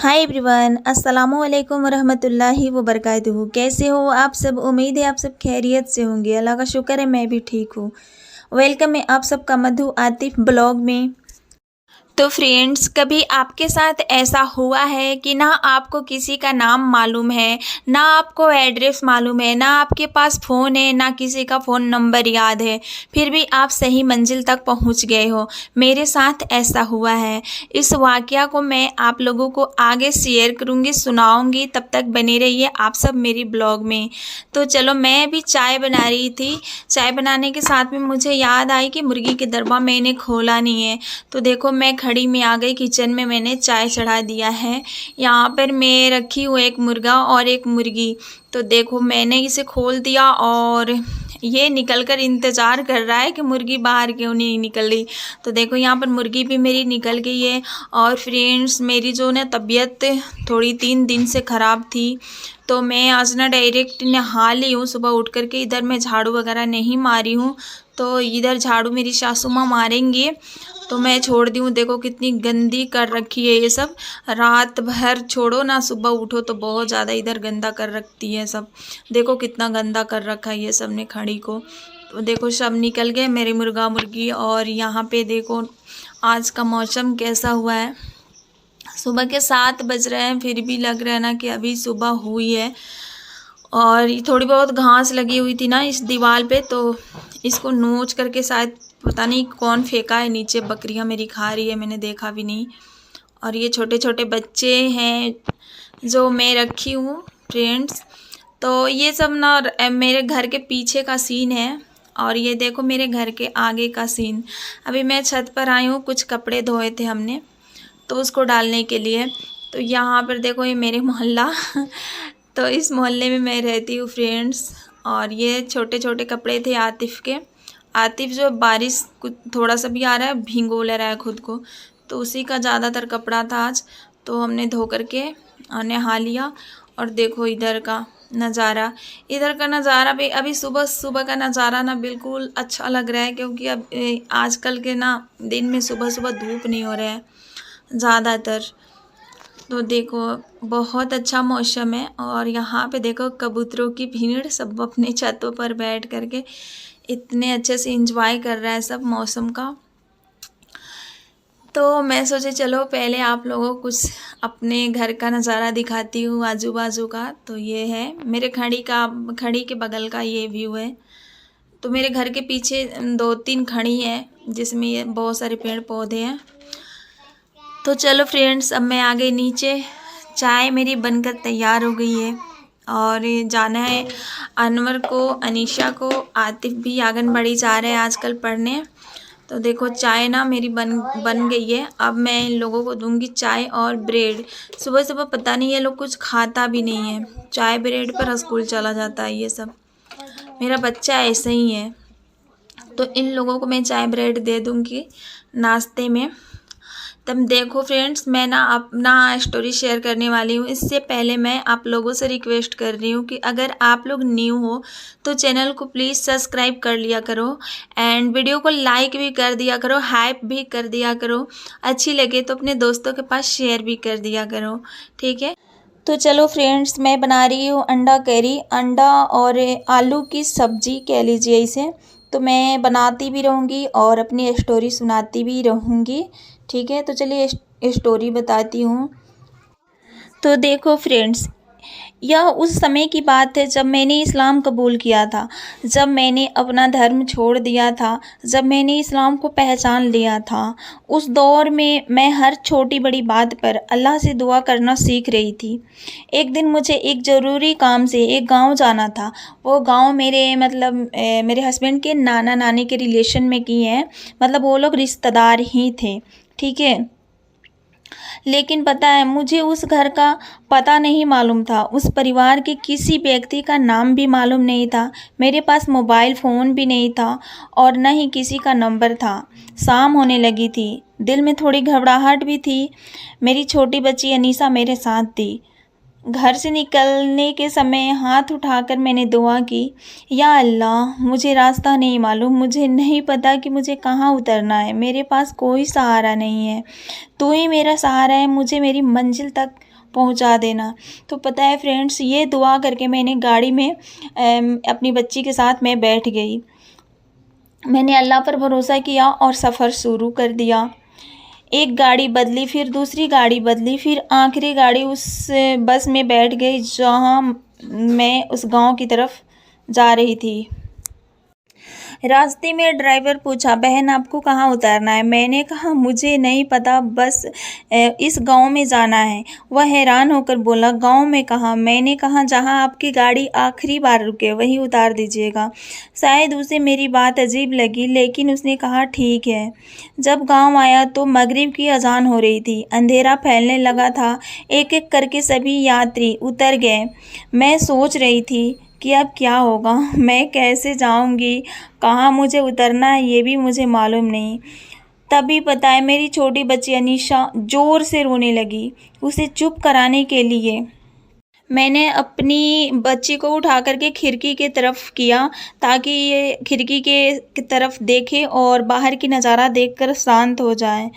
Hi everyone, अस्सलामु अलैकुम वरहमतुल्लाहि वबरकातुहू। कैसे हो आप सब? उम्मीद है आप सब खैरियत से होंगे। अल्लाह का शुक्र है मैं भी ठीक हूँ। वेलकम है आप सबका मधु आतिफ ब्लॉग में। तो फ्रेंड्स, कभी आपके साथ ऐसा हुआ है कि ना आपको किसी का नाम मालूम है, ना आपको एड्रेस मालूम है, ना आपके पास फ़ोन है, ना किसी का फ़ोन नंबर याद है, फिर भी आप सही मंजिल तक पहुंच गए हो? मेरे साथ ऐसा हुआ है। इस वाक़या को मैं आप लोगों को आगे शेयर करूंगी, सुनाऊंगी। तब तक बने रहिए आप सब मेरी ब्लॉग में। तो चलो, मैं भी चाय बना रही थी। चाय बनाने के साथ में मुझे याद आई कि मुर्गी के दरबा मैंने खोला नहीं है। तो देखो, मैं खड़ी में आ गई किचन में, मैंने चाय चढ़ा दिया है। यहाँ पर मैं रखी हूँ एक मुर्गा और एक मुर्गी। तो देखो, मैंने इसे खोल दिया और ये निकल कर इंतज़ार कर रहा है कि मुर्गी बाहर क्यों नहीं निकल रही। तो देखो, यहाँ पर मुर्गी भी मेरी निकल गई है। और फ्रेंड्स, मेरी जो ना तबीयत थोड़ी 3 दिन से ख़राब थी, तो मैं आज ना डायरेक्ट नहा ली हूँ सुबह उठ कर के। इधर मैं झाड़ू वगैरह नहीं मारी हूँ, तो इधर झाड़ू मेरी सासू माँ मारेंगे, तो मैं छोड़ दी हूँ। देखो कितनी गंदी कर रखी है ये सब। रात भर छोड़ो ना, सुबह उठो तो बहुत ज़्यादा इधर गंदा कर रखती है सब। देखो कितना गंदा कर रखा है ये सब ने खड़ी को। तो देखो, सब निकल गए मेरे मुर्गा मुर्गी। और यहाँ पे देखो आज का मौसम कैसा हुआ है। सुबह के 7 बज रहे हैं, फिर भी लग रहा है ना कि अभी सुबह हुई है। और ये थोड़ी बहुत घास लगी हुई थी ना इस दीवार पे, तो इसको नोच करके शायद पता नहीं कौन फेंका है नीचे। बकरियां मेरी खा रही है, मैंने देखा भी नहीं। और ये छोटे छोटे बच्चे हैं जो मैं रखी हूँ फ्रेंड्स। तो ये सब ना मेरे घर के पीछे का सीन है। और ये देखो मेरे घर के आगे का सीन। अभी मैं छत पर आई हूँ, कुछ कपड़े धोए थे हमने, तो उसको डालने के लिए। तो यहाँ पर देखो, ये मेरे मोहल्ला तो इस मोहल्ले में मैं रहती हूँ फ्रेंड्स। और ये छोटे छोटे कपड़े थे आतिफ़ के। आतिफ़ जो बारिश कुछ थोड़ा सा भी आ रहा है भिगो ले रहा है खुद को, तो उसी का ज़्यादातर कपड़ा था आज। तो हमने धो करके नहा लिया। और देखो इधर का नज़ारा, इधर का नज़ारा भी अभी सुबह सुबह का नज़ारा ना बिल्कुल अच्छा लग रहा है, क्योंकि अब आजकल के ना दिन में सुबह सुबह धूप नहीं हो रहा है ज़्यादातर। तो देखो बहुत अच्छा मौसम है। और यहाँ पे देखो कबूतरों की भीड़, सब अपने छतों पर बैठ करके इतने अच्छे से एंजॉय कर रहा है सब मौसम का। तो मैं सोचे चलो पहले आप लोगों को कुछ अपने घर का नज़ारा दिखाती हूँ, आजू बाजू का। तो ये है मेरे खड़ी के बगल का ये व्यू है। तो मेरे घर के पीछे 2-3 खड़ी हैं, जिसमें ये बहुत सारे पेड़ पौधे हैं। तो चलो फ्रेंड्स, अब मैं आ गई नीचे। चाय मेरी बनकर तैयार हो गई है और जाना है अनवर को, अनीशा को। आतिफ भी आंगनबाड़ी जा रहे हैं आजकल पढ़ने। तो देखो चाय ना मेरी बन गई है। अब मैं इन लोगों को दूंगी चाय और ब्रेड। सुबह सुबह पता नहीं ये लोग कुछ खाता भी नहीं है, चाय ब्रेड पर स्कूल चला जाता है ये सब। मेरा बच्चा ऐसे ही है। तो इन लोगों को मैं चाय ब्रेड दे दूंगी नाश्ते में। तब देखो फ्रेंड्स, मैं ना अपना स्टोरी शेयर करने वाली हूँ। इससे पहले मैं आप लोगों से रिक्वेस्ट कर रही हूँ कि अगर आप लोग न्यू हो तो चैनल को प्लीज़ सब्सक्राइब कर लिया करो, एंड वीडियो को लाइक भी कर दिया करो, हाइप भी कर दिया करो। अच्छी लगे तो अपने दोस्तों के पास शेयर भी कर दिया करो, ठीक है। तो चलो फ्रेंड्स, मैं बना रही हूँ अंडा करी, अंडा और आलू की सब्जी कह लीजिए इसे। तो मैं बनाती भी रहूँगी और अपनी स्टोरी सुनाती भी रहूँगी, ठीक है। तो चलिए स्टोरी बताती हूँ। तो देखो फ्रेंड्स, यह उस समय की बात है जब मैंने इस्लाम कबूल किया था, जब मैंने अपना धर्म छोड़ दिया था, जब मैंने इस्लाम को पहचान लिया था। उस दौर में मैं हर छोटी बड़ी बात पर अल्लाह से दुआ करना सीख रही थी। एक दिन मुझे एक ज़रूरी काम से एक गांव जाना था। वो गांव मेरे हस्बैंड के नाना नानी के रिलेशन में की है, मतलब वो लोग रिश्तेदार ही थे, ठीक है। लेकिन पता है, मुझे उस घर का पता नहीं मालूम था, उस परिवार के किसी व्यक्ति का नाम भी मालूम नहीं था। मेरे पास मोबाइल फ़ोन भी नहीं था और न ही किसी का नंबर था। शाम होने लगी थी, दिल में थोड़ी घबराहट भी थी। मेरी छोटी बच्ची अनीसा मेरे साथ थी। घर से निकलने के समय हाथ उठाकर मैंने दुआ की, या अल्लाह मुझे रास्ता नहीं मालूम, मुझे नहीं पता कि मुझे कहाँ उतरना है, मेरे पास कोई सहारा नहीं है, तू ही मेरा सहारा है, मुझे मेरी मंजिल तक पहुंचा देना। तो पता है फ्रेंड्स, ये दुआ करके मैंने गाड़ी में अपनी बच्ची के साथ मैं बैठ गई। मैंने अल्लाह पर भरोसा किया और सफ़र शुरू कर दिया। एक गाड़ी बदली, फिर दूसरी गाड़ी बदली, फिर आखिरी गाड़ी उस बस में बैठ गई जहाँ मैं उस गांव की तरफ जा रही थी। रास्ते में ड्राइवर पूछा, बहन आपको कहाँ उतरना है? मैंने कहा मुझे नहीं पता, बस इस गांव में जाना है। वह हैरान होकर बोला, गांव में कहाँ? मैंने कहा जहाँ आपकी गाड़ी आखिरी बार रुके वहीं उतार दीजिएगा। शायद उसे मेरी बात अजीब लगी, लेकिन उसने कहा ठीक है। जब गांव आया तो मगरिब की अजान हो रही थी, अंधेरा फैलने लगा था। एक एक करके सभी यात्री उतर गए। मैं सोच रही थी कि अब क्या होगा, मैं कैसे जाऊंगी, कहाँ मुझे उतरना है ये भी मुझे मालूम नहीं। तभी पता है मेरी छोटी बच्ची अनीशा ज़ोर से रोने लगी। उसे चुप कराने के लिए मैंने अपनी बच्ची को उठा करके खिड़की के तरफ किया, ताकि ये खिड़की के तरफ देखे और बाहर की नज़ारा देखकर शांत हो जाए।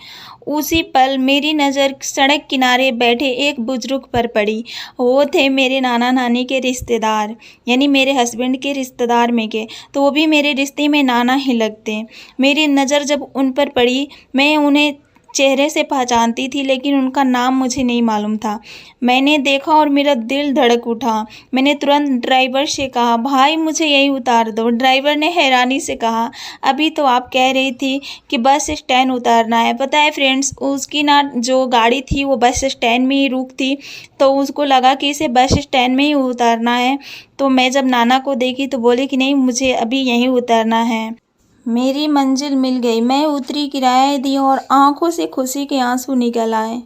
उसी पल मेरी नज़र सड़क किनारे बैठे एक बुजुर्ग पर पड़ी। वो थे मेरे नाना नानी के रिश्तेदार, यानी मेरे हस्बैंड के रिश्तेदार में के, तो वो भी मेरे रिश्ते में नाना ही लगते। मेरी नज़र जब उन पर पड़ी, मैं उन्हें चेहरे से पहचानती थी, लेकिन उनका नाम मुझे नहीं मालूम था। मैंने देखा और मेरा दिल धड़क उठा। मैंने तुरंत ड्राइवर से कहा, भाई मुझे यहीं उतार दो। ड्राइवर ने हैरानी से कहा, अभी तो आप कह रही थी कि बस स्टैंड उतारना है। पता है फ्रेंड्स, उसकी ना जो गाड़ी थी वो बस स्टैंड में ही रुक थी, तो उसको लगा कि इसे बस स्टैंड में ही उतारना है। तो मैं जब नाना को देखी तो बोली कि नहीं, मुझे अभी यहीं उतरना है। मेरी मंजिल मिल गई। मैं उतरी, किराया दी और आंखों से खुशी के आंसू निकल आए।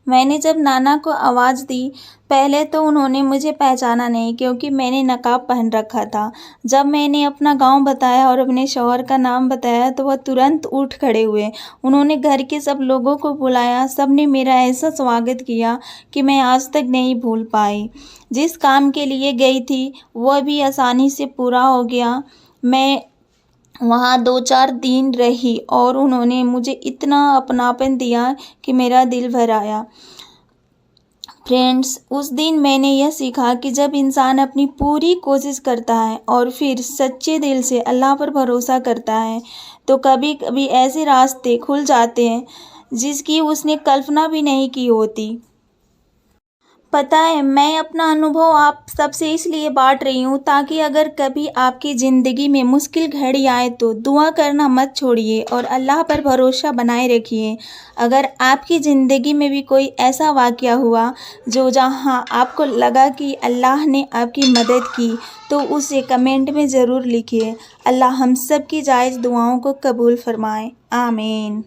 मैंने जब नाना को आवाज़ दी, पहले तो उन्होंने मुझे पहचाना नहीं, क्योंकि मैंने नकाब पहन रखा था। जब मैंने अपना गांव बताया और अपने शौहर का नाम बताया तो वह तुरंत उठ खड़े हुए। उन्होंने घर के सब लोगों को बुलाया। सब ने मेरा ऐसा स्वागत किया कि मैं आज तक नहीं भूल पाई। जिस काम के लिए गई थी वह भी आसानी से पूरा हो गया। मैं वहाँ 2-4 दिन रही और उन्होंने मुझे इतना अपनापन दिया कि मेरा दिल भर आया। फ्रेंड्स, उस दिन मैंने यह सीखा कि जब इंसान अपनी पूरी कोशिश करता है और फिर सच्चे दिल से अल्लाह पर भरोसा करता है, तो कभी कभी ऐसे रास्ते खुल जाते हैं जिसकी उसने कल्पना भी नहीं की होती। पता है, मैं अपना अनुभव आप सबसे इसलिए बांट रही हूँ ताकि अगर कभी आपकी ज़िंदगी में मुश्किल घड़ी आए तो दुआ करना मत छोड़िए और अल्लाह पर भरोसा बनाए रखिए। अगर आपकी ज़िंदगी में भी कोई ऐसा वाक़या हुआ जो जहाँ आपको लगा कि अल्लाह ने आपकी मदद की, तो उसे कमेंट में ज़रूर लिखिए। अल्लाह हम सब की जायज़ दुआओं को कबूल फरमाए। आमीन।